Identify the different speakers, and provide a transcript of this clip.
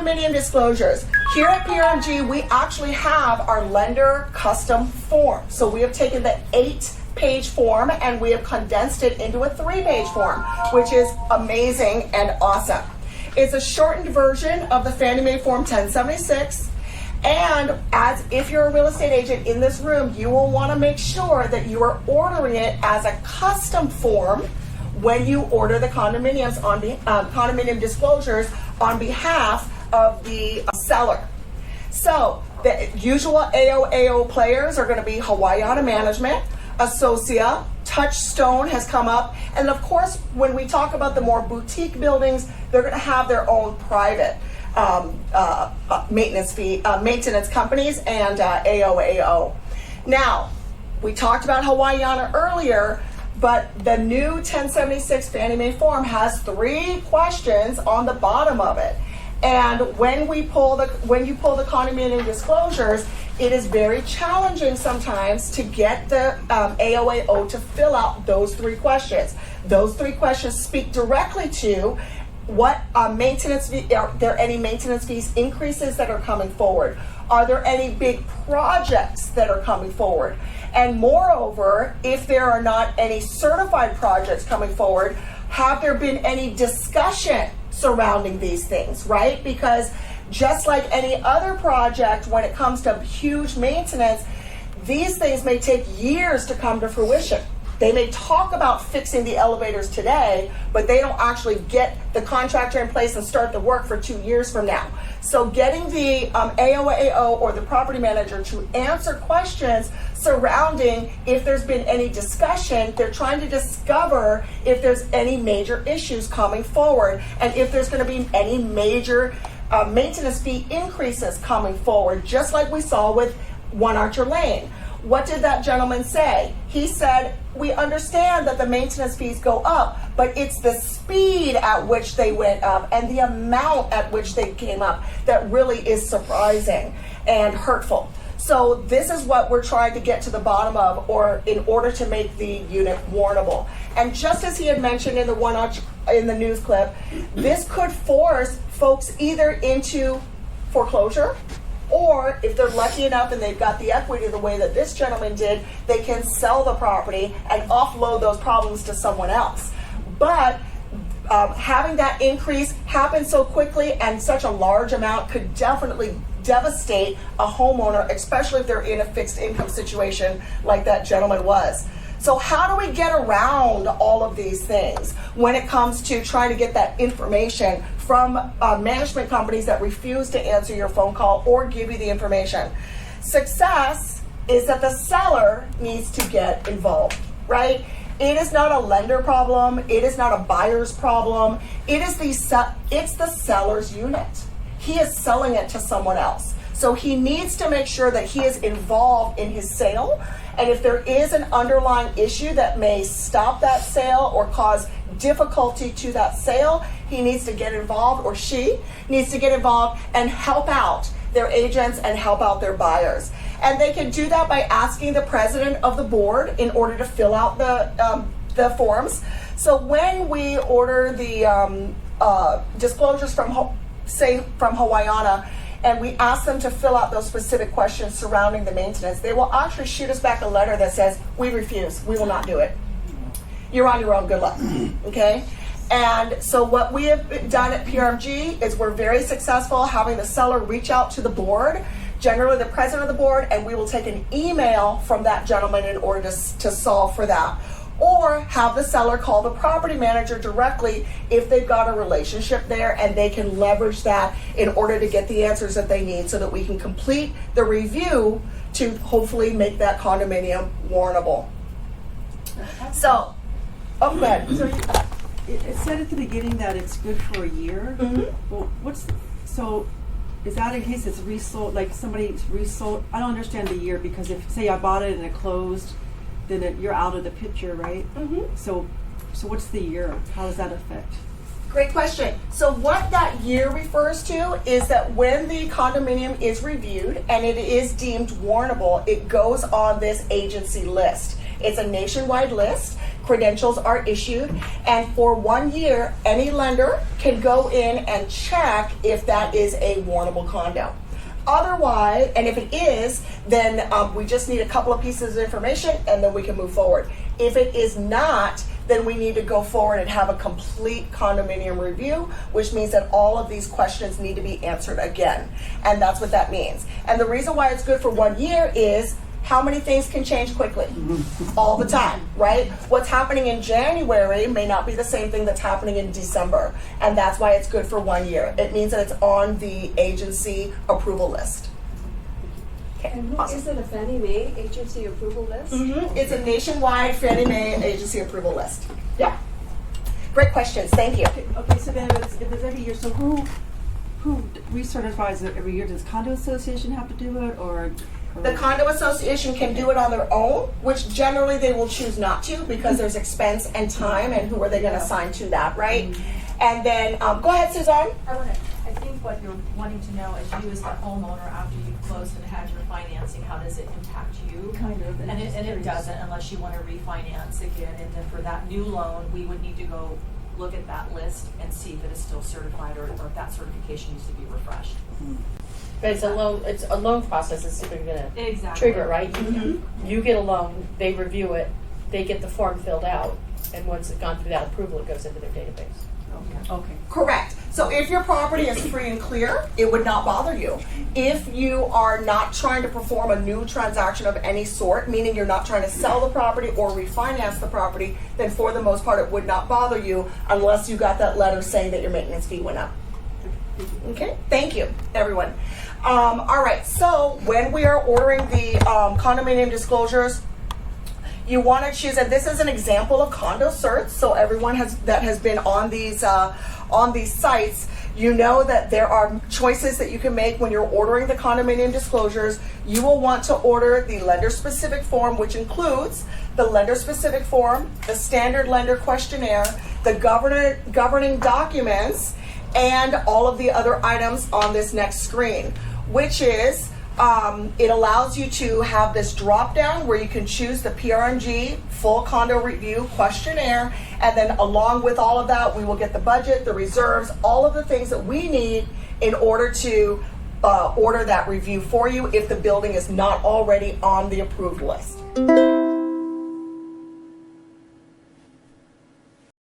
Speaker 1: condominium disclosures. Here at PRMG, we actually have our lender custom form. So we have taken the 8-page form and we have condensed it into a 3-page form, which is amazing and awesome. It's a shortened version of the Fannie Mae Form 1076. And as if you're a real estate agent in this room, you will want to make sure that you are ordering it as a custom form when you order the condominiums on condominium disclosures on behalf of the seller. So the usual AOAO players are going to be Hawaiiana Management, Associa, Touchstone has come up, and of course when we talk about the more boutique buildings, they're going to have their own private maintenance companies and AOAO. Now, we talked about Hawaiiana earlier, but the new 1076 Fannie Mae form has 3 questions on the bottom of it. And when you pull the condominium disclosures, it is very challenging sometimes to get the AOAO to fill out those 3 questions. Those 3 questions speak directly to what maintenance fee, are there any maintenance fees increases that are coming forward? Are there any big projects that are coming forward? And moreover, if there are not any certified projects coming forward, have there been any discussion surrounding these things, right? Because just like any other project, when it comes to huge maintenance, these things may take years to come to fruition. They may talk about fixing the elevators today, but they don't actually get the contractor in place and start the work for 2 years from now. So getting the AOAO or the property manager to answer questions surrounding if there's been any discussion, they're trying to discover if there's any major issues coming forward and if there's going to be any major maintenance fee increases coming forward, just like we saw with One Archer Lane. What did that gentleman say? He said, we understand that the maintenance fees go up, but it's the speed at which they went up and the amount at which they came up that really is surprising and hurtful. So this is what we're trying to get to the bottom of, or in order to make the unit warrantable. And just as he had mentioned in the news clip, this could force folks either into foreclosure, or if they're lucky enough and they've got the equity the way that this gentleman did, they can sell the property and offload those problems to someone else. But having that increase happen so quickly and such a large amount could definitely devastate a homeowner, especially if they're in a fixed income situation like that gentleman was. So how do we get around all of these things when it comes to trying to get that information from management companies that refuse to answer your phone call or give you the information? Success is that the seller needs to get involved, right? It is not a lender problem. It is not a buyer's problem. It's the seller's unit. He is selling it to someone else. So he needs to make sure that he is involved in his sale. And if there is an underlying issue that may stop that sale or cause difficulty to that sale, he needs to get involved, or she needs to get involved and help out their agents and help out their buyers. And they can do that by asking the president of the board in order to fill out the forms. So when we order the disclosures from Hawaiiana, and we ask them to fill out those specific questions surrounding the maintenance, they will actually shoot us back a letter that says, we refuse, we will not do it. You're on your own, good luck, okay? And so what we have done at PRMG is we're very successful having the seller reach out to the board, generally the president of the board, and we will take an email from that gentleman in order to solve for that. Or have the seller call the property manager directly if they've got a relationship there, and they can leverage that in order to get the answers that they need so that we can complete the review to hopefully make that condominium warrantable. So, go ahead.
Speaker 2: It said at the beginning that it's good for a year. Mm-hmm. Well, so is that in case it's resold, like somebody's resold? I don't understand the year, because if, say, I bought it and it closed, then you're out of the picture, right? Mm-hmm. So what's the year? How does that affect?
Speaker 1: Great question. So what that year refers to is that when the condominium is reviewed and it is deemed warrantable, it goes on this agency list. It's a nationwide list. credentials are issued, and for 1 year, any lender can go in and check if that is a warrantable condo. Otherwise, and if it is, then we just need a couple of pieces of information and then we can move forward. If it is not, then we need to go forward and have a complete condominium review, which means that all of these questions need to be answered again. And that's what that means. And the reason why it's good for 1 year is how many things can change quickly? All the time, right? What's happening in January may not be the same thing that's happening in December. And that's why it's good for 1 year. It means that it's on the agency approval list. Okay,
Speaker 3: And
Speaker 1: awesome.
Speaker 3: is it a Fannie Mae agency approval list?
Speaker 1: It's a nationwide Fannie Mae agency approval list. Yeah. Great questions. Thank you.
Speaker 2: Okay, so then if it's every year, so who recertifies it every year? Does condo association have to do it, or
Speaker 1: The condo association can do it on their own, which generally they will choose not to because there's expense and time, and who are they going to assign to that, right? And then, go ahead, Suzanne.
Speaker 4: I think what you're wanting to know is you as the homeowner, after you've closed and had your financing, how does it impact you?
Speaker 2: kind of?
Speaker 4: And it doesn't unless you want to refinance again. And then for that new loan, we would need to go look at that list and see if it is still certified or if that certification needs to be refreshed.
Speaker 5: But it's a loan process is typically gonna
Speaker 4: Exactly.
Speaker 5: trigger, right? You get a loan, they review it, they get the form filled out, and once it's gone through that approval, it goes into their database.
Speaker 2: Okay.
Speaker 1: Correct. So if your property is free and clear, it would not bother you. If you are not trying to perform a new transaction of any sort, meaning you're not trying to sell the property or refinance the property, then for the most part it would not bother you unless you got that letter saying that your maintenance fee went up. Okay, thank you, everyone. All right, so when we are ordering the condominium disclosures, you want to choose, and this is an example of condo certs, so everyone that has been on these sites, you know that there are choices that you can make when you're ordering the condominium disclosures. You will want to order the lender-specific form, which includes the lender-specific form, the standard lender questionnaire, the governing documents, and all of the other items on this next screen, which is it allows you to have this drop down where you can choose the PRMG full condo review questionnaire, and then along with all of that, we will get the budget, the reserves, all of the things that we need in order to order that review for you if the building is not already on the approved list.